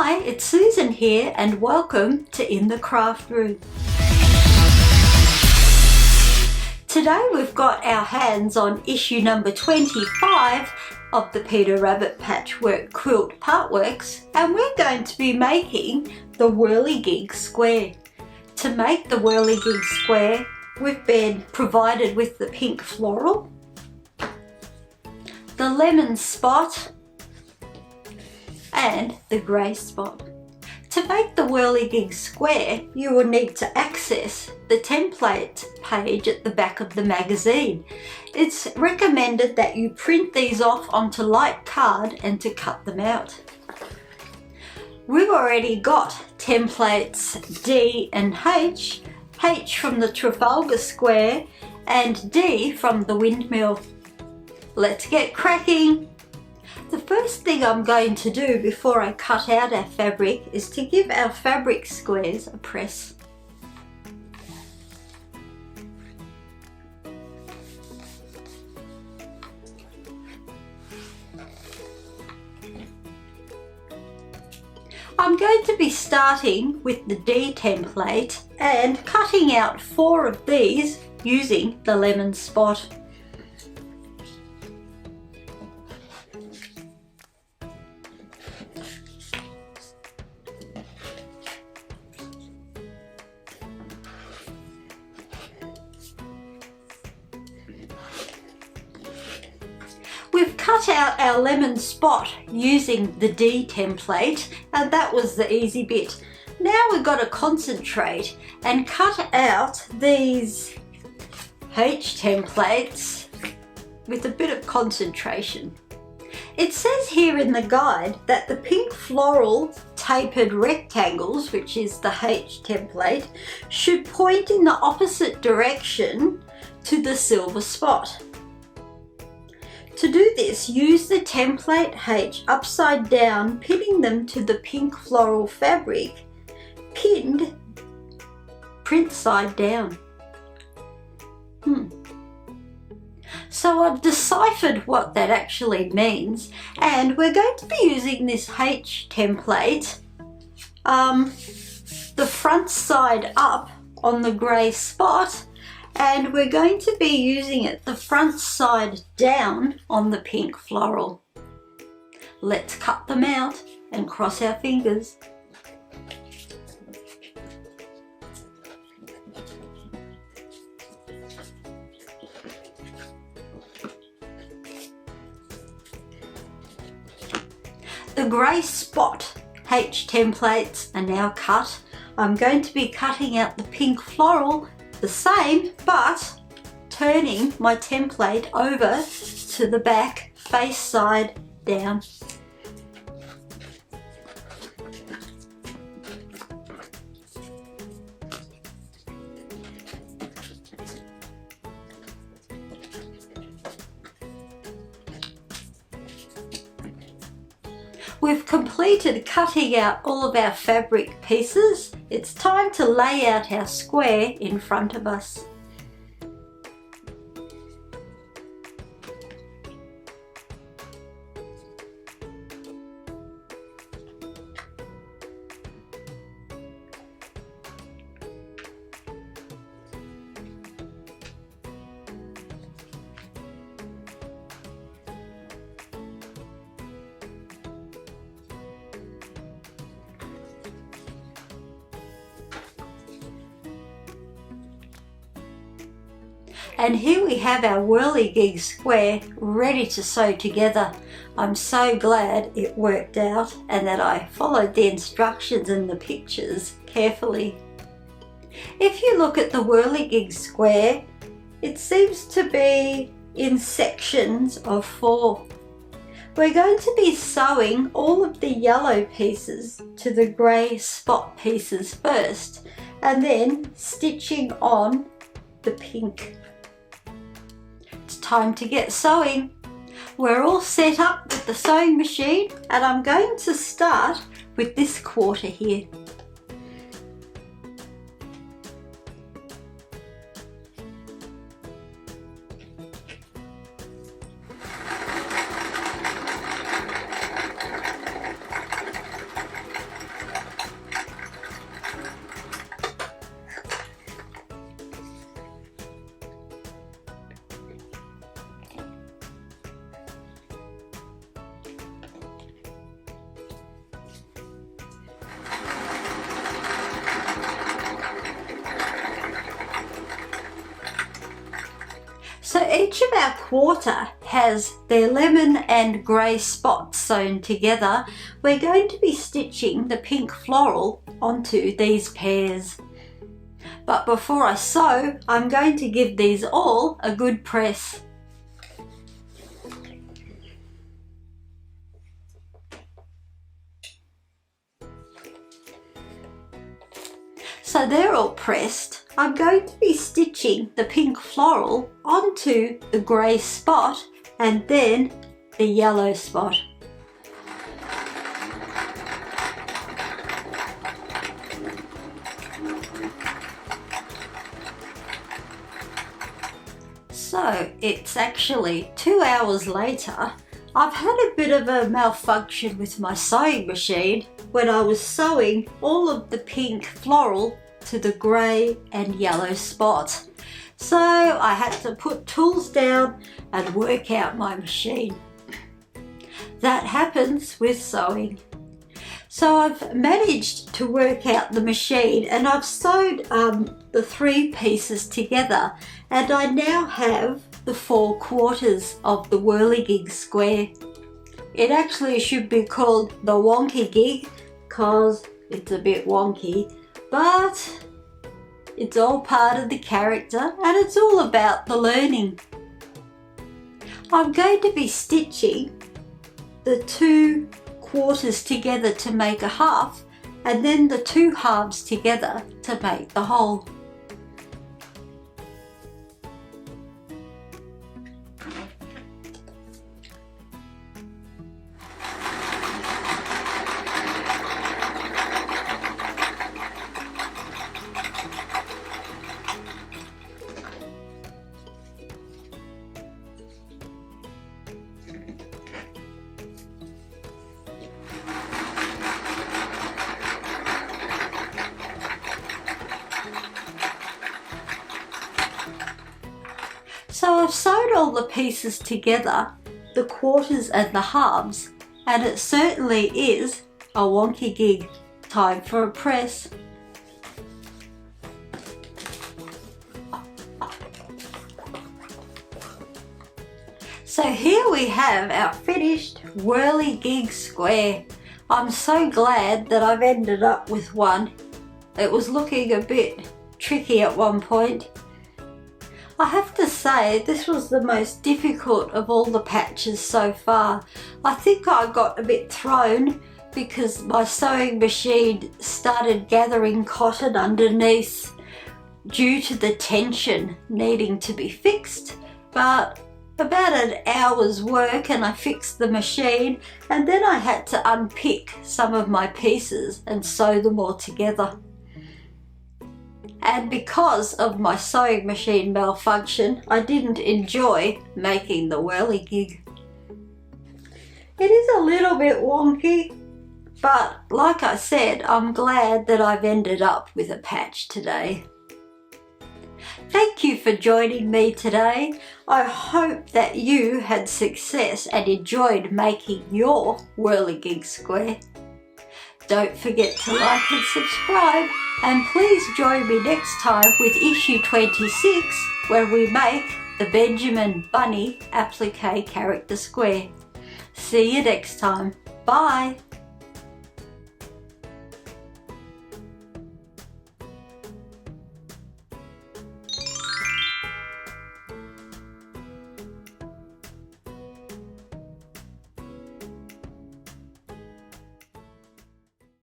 Hi, it's Susan here and welcome to In the Craft Room. Today we've got our hands on issue number 25 of the Peter Rabbit Patchwork Quilt Partworks, and we're going to be making the Whirligig Square. To make the Whirligig Square, we've been provided with the pink floral, the lemon spot, and the grey spot. To make the Whirligig Square, you will need to access the template page at the back of the magazine. It's recommended that you print these off onto light card and to cut them out. We've already got templates D and H from the Trafalgar Square and D from the windmill. Let's get cracking. The first thing I'm going to do before I cut out our fabric is to give our fabric squares a press. I'm going to be starting with the D template and cutting out 4 of these using the lemon spot. We've cut out our lemon spot using the D template, and that was the easy bit. Now we've got to concentrate and cut out these H templates with a bit of concentration. It says here in the guide that the pink floral tapered rectangles, which is the H template, should point in the opposite direction to the silver spot. To do this, use the template H upside down, pinning them to the pink floral fabric, pinned print side down. So I've deciphered what that actually means, and we're going to be using this H template, the front side up on the grey spot, and we're going to be using it the front side down on the pink floral. Let's cut them out and cross our fingers. The grey spot H templates are now cut. I'm going to be cutting out the pink floral the same, but turning my template over to the back, face side down. We've completed cutting out all of our fabric pieces. It's time to lay out our square in front of us. And here we have our Whirligig Square ready to sew together. I'm so glad it worked out and that I followed the instructions and the pictures carefully. If you look at the Whirligig Square, it seems to be in sections of 4. We're going to be sewing all of the yellow pieces to the grey spot pieces first, and then stitching on the pink. It's time to get sewing. We're all set up with the sewing machine, and I'm going to start with this quarter here. each of our quarter has their lemon and grey spots sewn together. We're going to be stitching the pink floral onto these pairs. But before I sew, I'm going to give these all a good press. So they're all pressed. I'm going to be stitching the pink floral onto the grey spot and then the yellow spot. So it's actually 2 hours later. I've had a bit of a malfunction with my sewing machine when I was sewing all of the pink floral to the grey and yellow spot. So I had to put tools down and work out my machine. That happens with sewing. So I've managed to work out the machine and I've sewed the 3 pieces together, and I now have the 4 quarters of the Whirligig Square. It actually should be called the Wonky Gig because it's a bit wonky, but it's all part of the character and it's all about the learning. I'm going to be stitching the 2 quarters together to make a half, and then the 2 halves together to make the whole. So I've sewed all the pieces together, the quarters and the halves, and it certainly is a wonky gig. Time for a press. So here we have our finished Whirligig Square. I'm so glad that I've ended up with one. It was looking a bit tricky at one point. I have to say this was the most difficult of all the patches so far. I think I got a bit thrown because my sewing machine started gathering cotton underneath due to the tension needing to be fixed, but about an hour's work and I fixed the machine, and then I had to unpick some of my pieces and sew them all together. And because of my sewing machine malfunction, I didn't enjoy making the Whirligig. It is a little bit wonky, but like I said, I'm glad that I've ended up with a patch today. Thank you for joining me today. I hope that you had success and enjoyed making your Whirligig Square. Don't forget to like and subscribe, and please join me next time with issue 26, where we make the Benjamin Bunny Applique character square. See you next time. Bye!